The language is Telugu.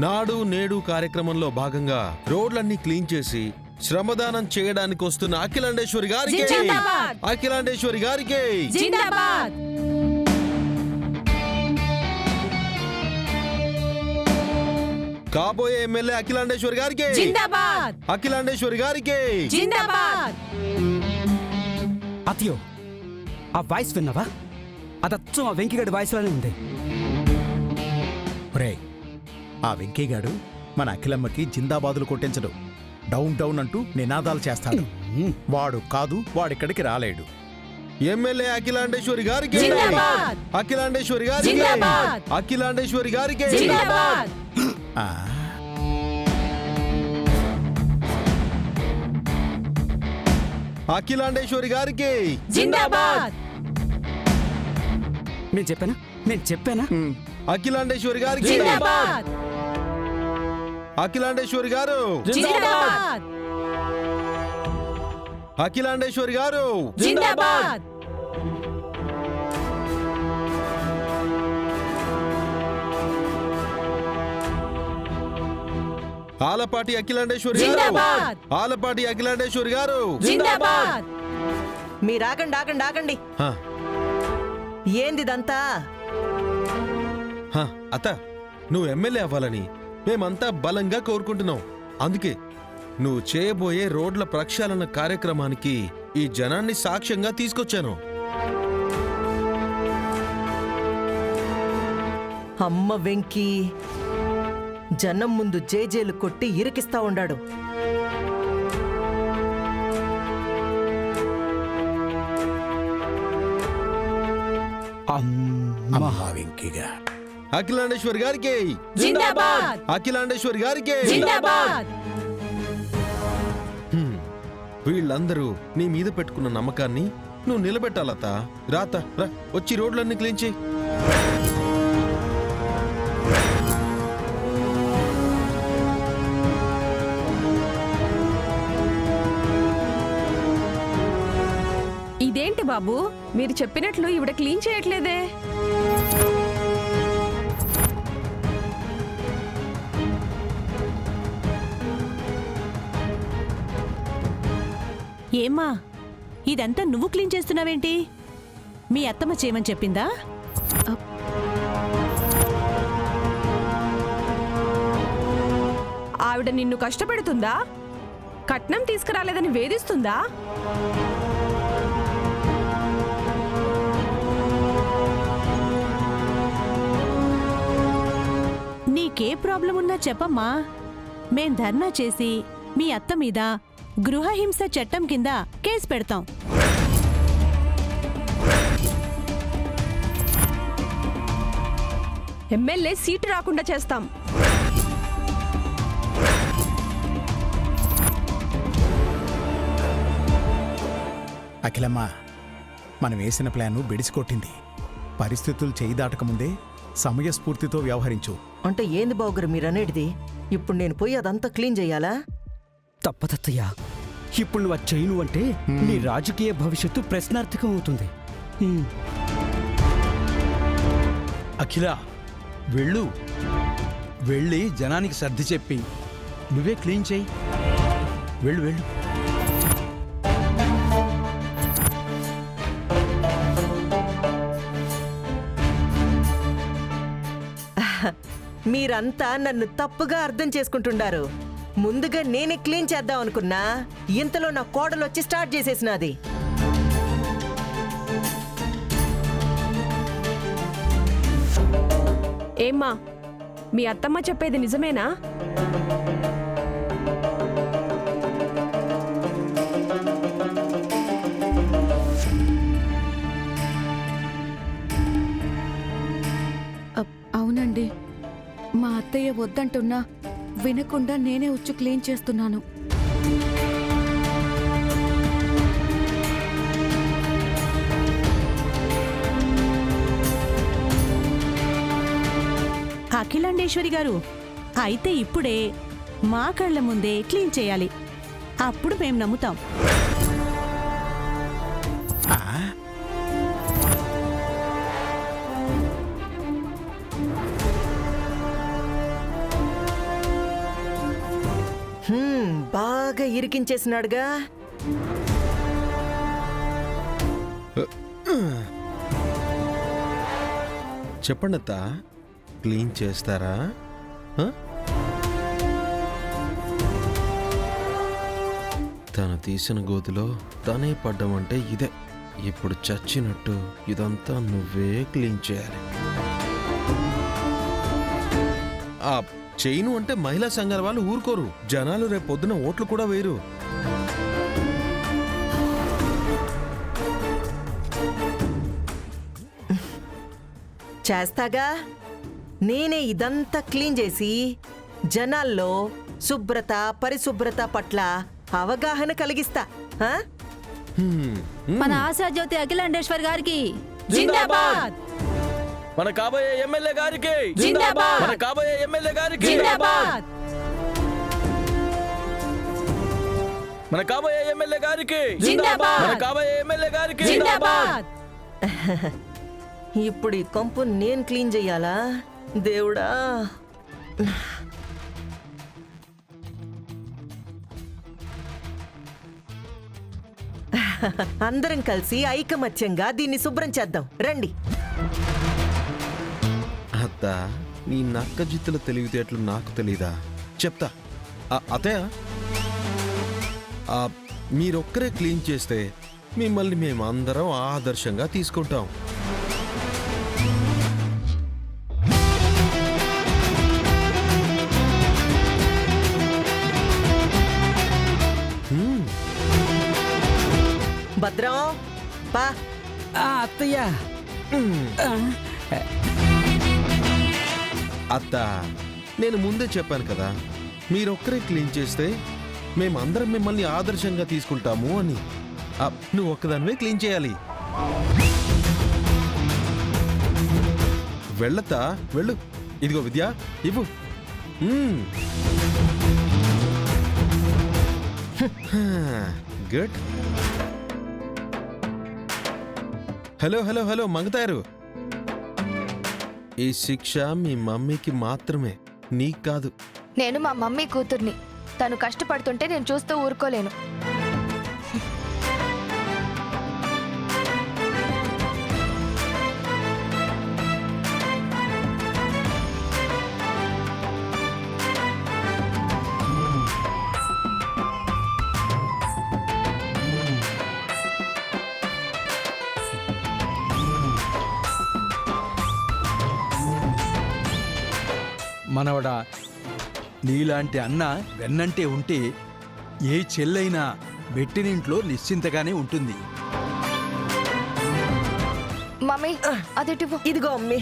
నాడు నేడు కార్యక్రమంలో భాగంగా రోడ్లన్నీ క్లీన్ చేసి శ్రమదానం చేయడానికి వస్తున్న అఖిలాండేశ్వరి గారికి అఖిలాండేశ్వరి గారికి జిందాబాద్. కాబోయే ఎమ్మెల్యే అఖిలాండేశ్వరి గారికి జిందాబాద్. అఖిలాండేశ్వరి గారికి జిందాబాద్. అతియో ఆ వాయిస్ విన్నావా? అదచ్చం ఆ వెంకీగడి వాయిస్ లోనే ఉంది. రే, ఆ వెంకయ్యగాడు మన అఖిలమ్మకి జిందాబాదులు కొట్టించడు, డౌన్ డౌన్ అంటూ నినాదాలు చేస్తాడు. వాడు కాదు, వాడిక్కడికి రాలేడు. ఎమ్మెల్యే అఖిలాండేశ్వరి గారికి జిందాబాద్. అఖిలాండేశ్వరి గారికి జిందాబాద్. అఖిలాండేశ్వరి గారికి జిందాబాద్. ఆ, అఖిలాండేశ్వరి గారికి జిందాబాద్. నేను చెప్పానా? అఖిలాండేశ్వరి గారికి జిందాబాద్. అఖిలాండేశ్వరి గారు జిందాబాద్. అఖిలాండేశ్వరి గారు జిందాబాద్. ఆలపాటి అఖిలాండేశ్వరి గారు జిందాబాద్. ఆలపాటి అఖిలాండేశ్వరి గారు జిందాబాద్. మీరాగండి ఆగండి ఆగండి. హ, ఏందిదంతా? హ, అత్త, నువ్వు ఎమ్మెల్యే అవ్వాలని మేమంతా బలంగా కోరుకుంటున్నాం. అందుకే నువ్వు చేయబోయే రోడ్ల ప్రక్షాళన కార్యక్రమానికి ఈ జనాన్ని సాక్ష్యంగా తీసుకొచ్చాను. అమ్మ వెంకీ జనం ముందు జేజేలు కొట్టి ఇరికిస్తా ఉండాడు. అమ్మా వెంకయ్యగా. అఖిలాండేశ్వరి గారికి జిందాబాద్. అఖిలాండేశ్వరి గారికి జిందాబాద్. వీళ్ళందరూ నీ మీద పెట్టుకున్న నమ్మకాన్ని నువ్వు నిలబెట్టాలత. రాత రా, వచ్చి రోడ్లన్నీ క్లీన్ చేయి. ఇదేంటి బాబు, మీరు చెప్పినట్లు ఇవిడ క్లీన్ చేయట్లేదే? ఏమ్మా, ఇదంతా నువ్వు క్లీన్ చేస్తున్నావేంటి? మీ అత్తమ్మ చేయమని చెప్పిందా? ఆవిడ నిన్ను కష్టపెడుతుందా? కట్నం తీసుకురాలేదని వేధిస్తుందా? నీకే ప్రాబ్లం ఉన్నా చెప్పమ్మా. మేం ధర్నా చేసి మీ అత్త మీద గృహహింస చట్టం కింద కేసు పెడతాం. ఎమ్మెల్యే సీటు రాకుండా చేస్తాం. అఖిలమ్మ, మనం వేసిన ప్లాను బెడిసికొట్టింది. పరిస్థితులు చేయి దాటకముందే సమయస్ఫూర్తితో వ్యవహరించు. అంటే ఏంది బావుగారు మీరనేటిది? ఇప్పుడు నేను పోయి అదంతా క్లీన్ చెయ్యాలా? తప్పదత్తయ్యా, ఇప్పుడు నువ్వు చేయను అంటే నీ రాజకీయ భవిష్యత్తు ప్రశ్నార్థకం అవుతుంది. అఖిల, వెళ్ళు, వెళ్ళి జనానికి సర్ది చెప్పి నువ్వే క్లీన్ చేయి. వెళ్ళు వెళ్ళు. మీరంతా నన్ను తప్పుగా అర్థం చేసుకుంటున్నారు. ముందుగా నేనే క్లీన్ చేద్దాం అనుకున్నా, ఇంతలో నా కోడలు వచ్చి స్టార్ట్ చేసేసినది. ఏమ్మా, మీ అత్తమ్మ చెప్పేది నిజమేనా? అవునండి, మా అత్తయ్య వద్దంటున్నా వినకుండా నేనే వచ్చి క్లీన్ చేస్తున్నాను. అఖిలాండేశ్వరి గారు, అయితే ఇప్పుడే మా కళ్ళ ముందే క్లీన్ చేయాలి. అప్పుడు మేం నమ్ముతాం. బాగా ఇరికించేసినాడుగా. చెప్పండి అత్త, క్లీన్ చేస్తారా? ఆ? తను తీసిన గోతిలో తనే పడ్డం అంటే ఇదే. ఇప్పుడు చచ్చినట్టు ఇదంతా నువ్వే క్లీన్ చేయాలి. ఆ చైను అంటే మహిళా సంఘాల వాళ్ళు ఊరుకోరు. జనాలు రేపు పొద్దున ఓట్లు కూడా వేయరు. చేస్తాగా. నేనే ఇదంతా క్లీన్ చేసి జనాల్లో శుభ్రత పరిశుభ్రత పట్ల అవగాహన కలిగిస్తా. ఆ? మన ఆశాజ్యోతి అఖిలాండేశ్వర్ గారికి జిందాబాద్. మన కాబోయే ఎమ్మెల్యే గారికి జిందాబాద్. మన కాబోయే ఎమ్మెల్యే గారికి జిందాబాద్. మన కాబోయే ఎమ్మెల్యే గారికి జిందాబాద్. మన కాబోయే ఎమ్మెల్యే గారికి జిందాబాద్. ఇప్పుడు ఈ కంపు నేను క్లీన్ చెయ్యాలా? దేవుడా. అందరం కలిసి ఐకమత్యంగా దీన్ని శుభ్రం చేద్దాం రండి. అత్త, నీ నక్క జిత్తుల తెలివితేటలు నాకు తెలీదా? చెప్తా. అతయ్య, మీరొక్కరే క్లీన్ చేస్తే మిమ్మల్ని మేమందరం ఆదర్శంగా తీసుకుంటాం. భద్రం పా. అత్తయ్య, అత్త, నేను ముందే చెప్పాను కదా, మీరొక్కరే క్లీన్ చేస్తే మేమందరం మిమ్మల్ని ఆదర్శంగా తీసుకుంటాము అని. నువ్వు ఒక్కదానివే క్లీన్ చేయాలి. వెళ్ళతా, వెళ్ళు. ఇదిగో విద్య, ఇవ్వు. గుడ్. హలో హలో హలో మంగతారు, ఈ శిక్ష మీ మమ్మీకి మాత్రమే, నీకు కాదు. నేను మా మమ్మీ కూతుర్ని. తను కష్టపడుతుంటే నేను చూస్తూ ఊరుకోలేను. మనవడా, నీలాంటి అన్న వెన్నంటే ఉంటే ఏ చెల్లైనా బెట్టినింట్లో నిశ్చింతగానే ఉంటుంది. మమ్మీ అదేటివ్వు. ఇదిగో అమ్మి.